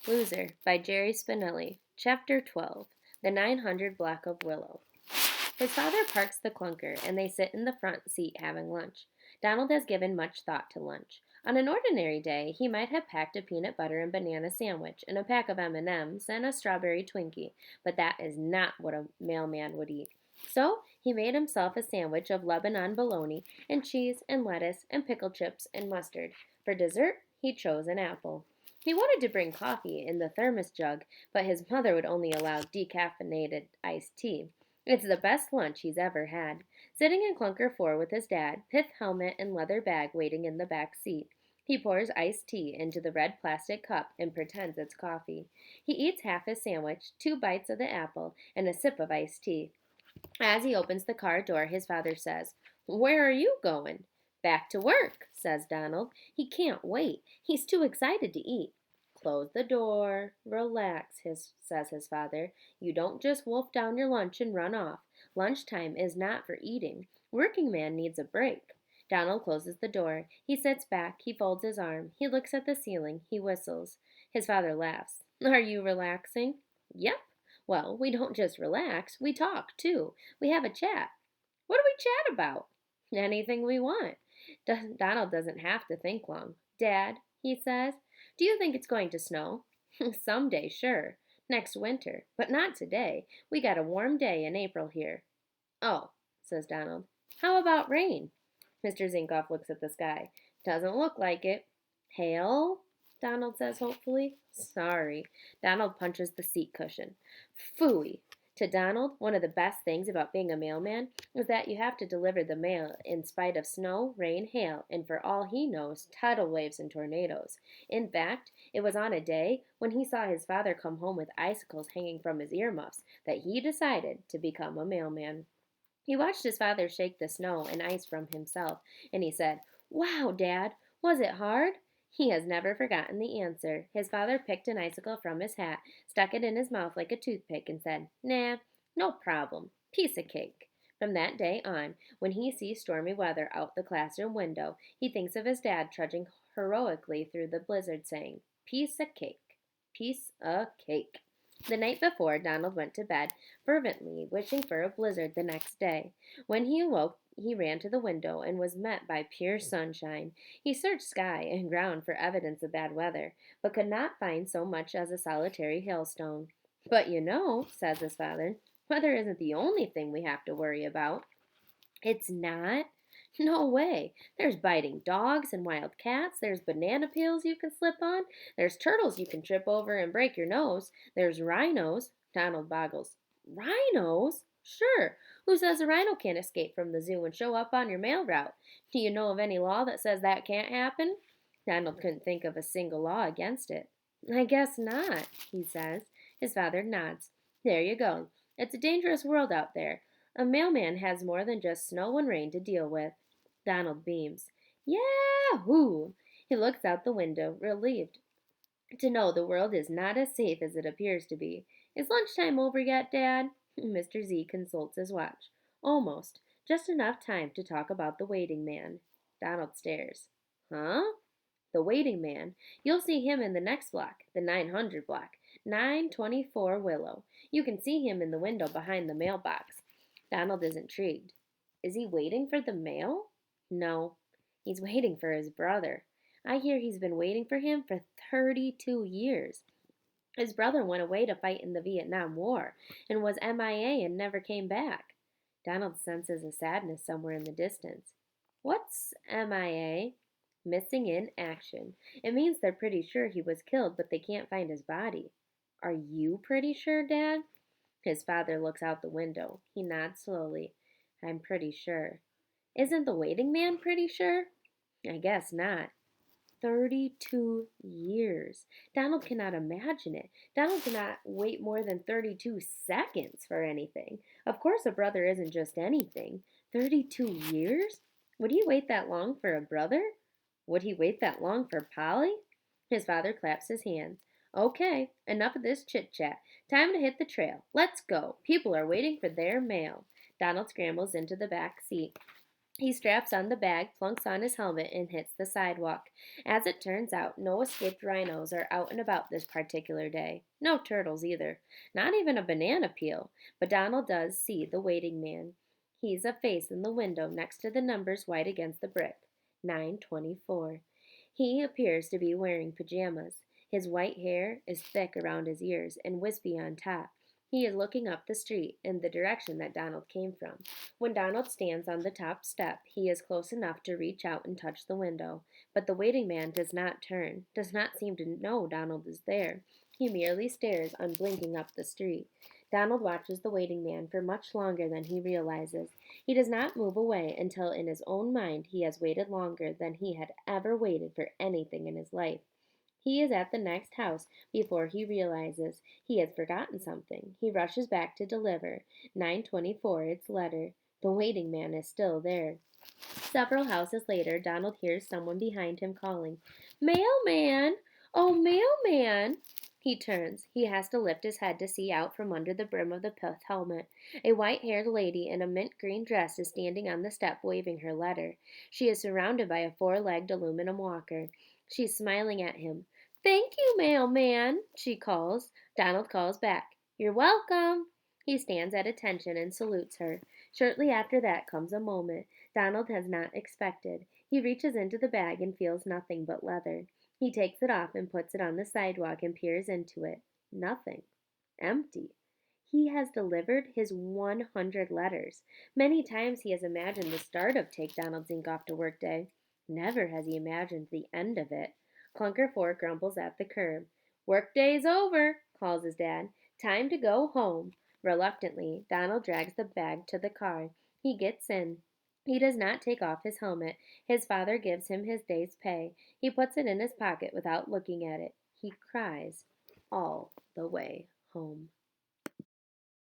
Loser by Jerry Spinelli. Chapter 12 The 900 Block of Willow. His father parks the clunker, and they sit in the front seat having lunch. Donald has given much thought to lunch. On an ordinary day, he might have packed a peanut butter and banana sandwich and a pack of M&Ms and a strawberry Twinkie, but that is not what a mailman would eat. So he made himself a sandwich of Lebanon bologna and cheese and lettuce and pickle chips and mustard. For dessert, he chose an apple. He wanted to bring coffee in the thermos jug, but his mother would only allow decaffeinated iced tea. It's the best lunch he's ever had. Sitting in clunker 4 with his dad, pith helmet and leather bag waiting in the back seat. He pours iced tea into the red plastic cup and pretends it's coffee. He eats half his sandwich, 2 bites of the apple, and a sip of iced tea. As he opens the car door, his father says, "Where are you going?" "Back to work," says Donald. He can't wait. He's too excited to eat. "Close the door. Relax," says his father. "You don't just wolf down your lunch and run off. Lunchtime is not for eating. Working man needs a break." Donald closes the door. He sits back. He folds his arm. He looks at the ceiling. He whistles. His father laughs. "Are you relaxing?" "Yep." "Well, we don't just relax. We talk, too. We have a chat." "What do we chat about?" "Anything we want." Donald doesn't have to think long. "Dad," he says, "do you think it's going to snow?" "Someday, sure. Next winter. But not today. We got a warm day in April here." "Oh," says Donald. "How about rain?" Mr. Zinkoff looks at the sky. "Doesn't look like it." "Hail?" Donald says hopefully. "Sorry." Donald punches the seat cushion. Phooey. To Donald, one of the best things about being a mailman is that you have to deliver the mail in spite of snow, rain, hail, and for all he knows, tidal waves and tornadoes. In fact, it was on a day when he saw his father come home with icicles hanging from his earmuffs that he decided to become a mailman. He watched his father shake the snow and ice from himself, and he said, "Wow, Dad, was it hard?" He has never forgotten the answer. His father picked an icicle from his hat, stuck it in his mouth like a toothpick, and said, "Nah, no problem. Piece of cake." From that day on, when he sees stormy weather out the classroom window, he thinks of his dad trudging heroically through the blizzard, saying, "Piece of cake. Piece of cake." The night before, Donald went to bed, fervently wishing for a blizzard the next day. When he awoke, he ran to the window and was met by pure sunshine. He searched sky and ground for evidence of bad weather, but could not find so much as a solitary hailstone. "But you know," says his father, "weather isn't the only thing we have to worry about." "It's not?" "No way. There's biting dogs and wild cats. There's banana peels you can slip on. There's turtles you can trip over and break your nose. There's rhinos." Donald boggles. "Rhinos?" "Sure. Who says a rhino can't escape from the zoo and show up on your mail route? Do you know of any law that says that can't happen?" Donald couldn't think of a single law against it. "I guess not," he says. His father nods. "There you go. It's a dangerous world out there. A mailman has more than just snow and rain to deal with." Donald beams. "Yahoo!" He looks out the window, relieved to know the world is not as safe as it appears to be. "Is lunchtime over yet, Dad?" Mr. Z consults his watch. "Almost. Just enough time to talk about the waiting man." Donald stares. "Huh?" "The waiting man. You'll see him in the next block, the 900 block, 924 Willow. You can see him in the window behind the mailbox." Donald is intrigued. "Is he waiting for the mail?" "No. He's waiting for his brother. I hear he's been waiting for him for 32 years. His brother went away to fight in the Vietnam War and was MIA and never came back." Donald senses a sadness somewhere in the distance. "What's MIA?" "Missing in action. It means they're pretty sure he was killed, but they can't find his body." "Are you pretty sure, Dad?" His father looks out the window. He nods slowly. "I'm pretty sure." "Isn't the waiting man pretty sure?" "I guess not." 32 years. Donald cannot imagine it. Donald cannot wait more than 32 seconds for anything. Of course, a brother isn't just anything. 32 years? Would he wait that long for a brother? Would he wait that long for Polly? His father claps his hands. "Okay, enough of this chit chat. Time to hit the trail. Let's go. People are waiting for their mail." Donald scrambles into the back seat. He straps on the bag, plunks on his helmet, and hits the sidewalk. As it turns out, no escaped rhinos are out and about this particular day. No turtles either. Not even a banana peel. But Donald does see the waiting man. He's a face in the window next to the numbers white against the brick. 924. He appears to be wearing pajamas. His white hair is thick around his ears and wispy on top. He is looking up the street in the direction that Donald came from. When Donald stands on the top step, he is close enough to reach out and touch the window. But the waiting man does not turn, does not seem to know Donald is there. He merely stares unblinking up the street. Donald watches the waiting man for much longer than he realizes. He does not move away until in his own mind he has waited longer than he had ever waited for anything in his life. He is at the next house before he realizes he has forgotten something. He rushes back to deliver 924 its letter. The waiting man is still there. Several houses later, Donald hears someone behind him calling, "Mailman! Oh, mailman!" He turns. He has to lift his head to see out from under the brim of the pith helmet. A white-haired lady in a mint green dress is standing on the step waving her letter. She is surrounded by a four-legged aluminum walker. She's smiling at him. "Thank you, mailman," she calls. Donald calls back, "You're welcome." He stands at attention and salutes her. Shortly after that comes a moment Donald has not expected. He reaches into the bag and feels nothing but leather. He takes it off and puts it on the sidewalk and peers into it. Nothing. Empty. He has delivered his 100 letters. Many times he has imagined the start of Take Donald's Ink Off to Work Day. Never has he imagined the end of it. Clunker 4 grumbles at the curb. "Work day's over," calls his dad. "Time to go home." Reluctantly, Donald drags the bag to the car. He gets in. He does not take off his helmet. His father gives him his day's pay. He puts it in his pocket without looking at it. He cries all the way home.